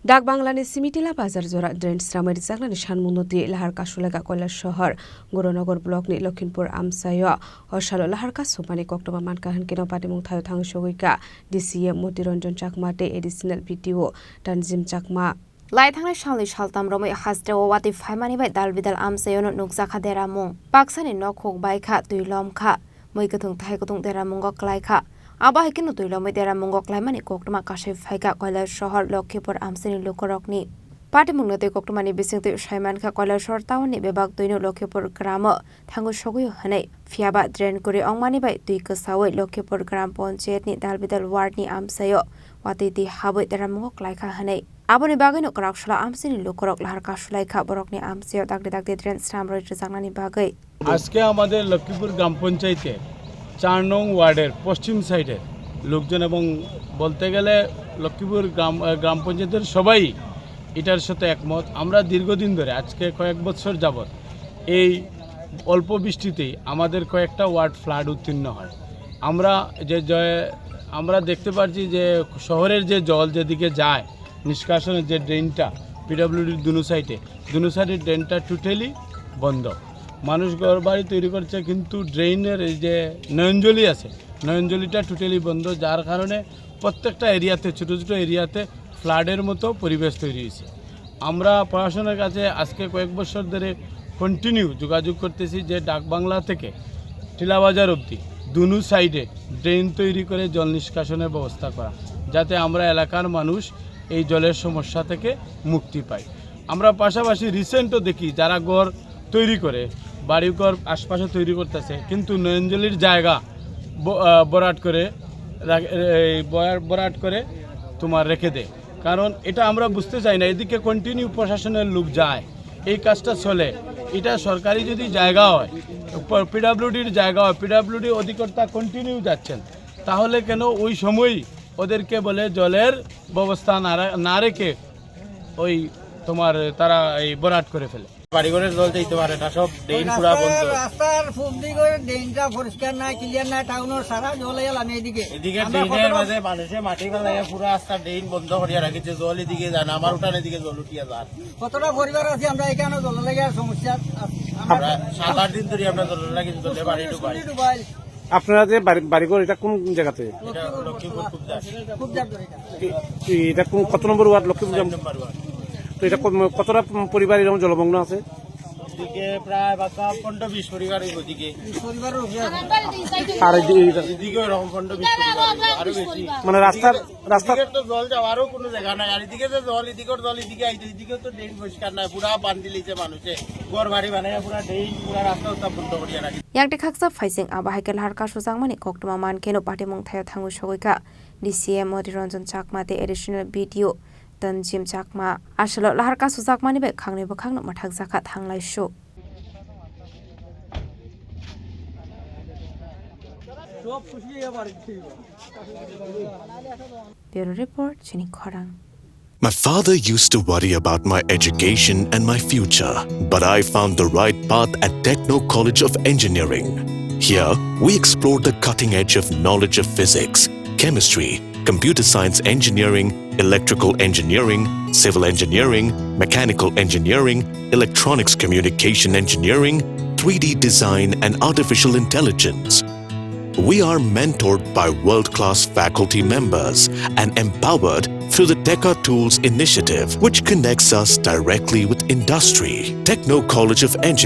ডাক বাংলানি সিমিটিলা বাজার জোড়া drain Swnamwi Rwjaknani Sanmungno Lahar Kasulaikha Shahar Goronogar Block ni Lokhimpur Amchaio Osalo Lahar Kasumani Koktoma Mankahan Kino Patimung Thayo Thang Shogoika DCM Motironjon Chakmate additional PTO Tanjim Chakma Lai thangnai salni saltam romai hastre wati faimani bai dalbidal Amchaio no nukjakha deramung Paksani nokhok baikha tuilom kha moikathung thaigotung deramung Kwlaijak Aba hikin tuilom deramung Kwlaimani Koktoma Kasai Phaika Kwlaijak Shahar Lokhipur Amchaini Lukurok ni Patimungno te Koktomani bisingte Saiman kha Kwlaijak Town ni bebak tuino Lokhipur Gramo thangu shoguyo hanai fiaba drain kore ongmani bai tui kasawai Lokhipur Gram Panchayat ni dalbidal ward ni Amchaio wati ti haboi deramung Kwlaijak hanai Aboni bagai no Karakshula Amchaini Lukurok Lahar Kasulaikha borokni Amchaio dakde drain Swnamwi Rwjaknani bagai আজকে আমাদের লক্ষ্মীপুর গ্রাম পঞ্চায়েতে 4 নং ওয়ার্ডের পশ্চিম সাইডে লোকজন এবং বলতে গেলে লক্ষ্মীপুর গ্রাম পঞ্চায়েতের সবাই এটার সাথে একমত আমরা দীর্ঘদিন ধরে আজকে কয়েক বছর যাবত এই অল্প বৃষ্টিতেই আমাদের কয়েকটা ওয়ার্ড ফ্লাড উত্তীর্ণ হয় আমরা দেখতে পাচ্ছি যে শহরের যে জল যেদিকে যায় নিষ্কাশনের যে ড্রেনটা পিডব্লিউডির দুনো সাইডে ড্রেনটা টোটালি বন্ধ মানুষ ঘরবাড়ি তৈরি করছে কিন্তু ড্রেনের এই যে নয়নজলি আছে নয়নজলিটা টোটালি বন্ধ যার কারণে প্রত্যেকটা এরিয়াতে ছোট ছোট এরিয়াতে ফ্লাডের মতো পরিবেশ তৈরি হয়েছে আমরা প্রশাসনের কাছে আজকে কয়েক বছর ধরে কন্টিনিউ যোগাযোগ করতেছি যে ডাকবাংলা থেকে টিলাবাজার অবধি দুনো সাইডে ড্রেন তৈরি করে জল নিষ্কাশনের ব্যবস্থা করা যাতে আমরা এলাকার মানুষ এই জলের সমস্যা থেকে মুক্তি পাই আমরা পাশাপাশি রিসেন্টও দেখি যারা ঘর তৈরি করে বাড়িঘর আশপাশে তৈরি করতেছে কিন্তু নয়নজলির জায়গা বরাট করে তোমার রেখে দেয় কারণ এটা আমরা বুঝতে চাই না এদিকে কন্টিনিউ প্রশাসনের লোক যায় এই কাজটা চলে এটা সরকারি যদি জায়গা হয় পিডব্লিউডির জায়গা হয় পিডব্লিউডি অধিকর্তা কন্টিনিউ যাচ্ছেন তাহলে কেন ওই সময়ই ওদেরকে বলে জলের ব্যবস্থা না রেখে ওই তোমার তারা এই বরাট করে ফেলে বাড়িঘরের জল যাইতে পারে না সব ড্রেন পুরা বন্ধ রাস্তার ফুল দিকে ড্রেনটা পরিষ্কার নাই ক্লিয়ার নাই টাউনের সারা জল এলাম এদিকে ড্রেনের মাঝে মানুষে মাটি ফেলাই পুরো রাস্তা ড্রেন বন্ধ করিয়া রাখিছে জল এদিকে যায় না আমার উঠানের দিকে জল উঠিয়া যায় কতটা পরিবার আছে আমরা এখানে জল লেগে সমস্যা আমরা 7-8 দিন ধরে আমরা জল লাগি জলে বাড়ি ডুবাই আপনারা যে বাড়িঘর এটা কোন জায়গাতে লক্ষ্মীপুর খুব জাত এটা কোন কত নম্বর ওয়ার্ড লক্ষ্মীপুর নম্বর ওয়ার্ড তো এটা কতটা পরিবার এরকম জলমগ্ন আছে এদিকে প্রায় 15-20 পরিবার ওইদিকে আর এদিকে এরকম 15-20 পরিবার আরো বেশি মানে রাস্তা তো জল যাওয়ারও কোনো জায়গা নাই আর এদিকে যে জল এদিকে আইতে এদিকে তো ড্রেন পরিষ্কার নাই পুরা বান্ধি লিছে মানুষে ঘর বাড়ি বানায় পুরা ড্রেন পুরা রাস্তা বন্ধ করিয়া রাখি Yakde khaksa faising abahai Lahar Kasulaikha Koktoma Mankeno Patimung Thayo Thangu Shogoika DCM Motironjon Chakmate additional BTO Tanjim Chakma Asalo Lahar Kasulaikha ni be khangni bakhang mathak zakha thanglai sho Bureau Report Chini Khorang My father used to worry about my education and my future, but I found the right path at Techno College of Engineering. Here, we explore the cutting edge of knowledge of physics, chemistry, computer science engineering, electrical engineering, civil engineering, mechanical engineering, electronics communication engineering, 3D design and artificial intelligence. We are mentored by world-class faculty members and empowered through the Deca Tools initiative, which connects us directly with industry. Techno College of Engineering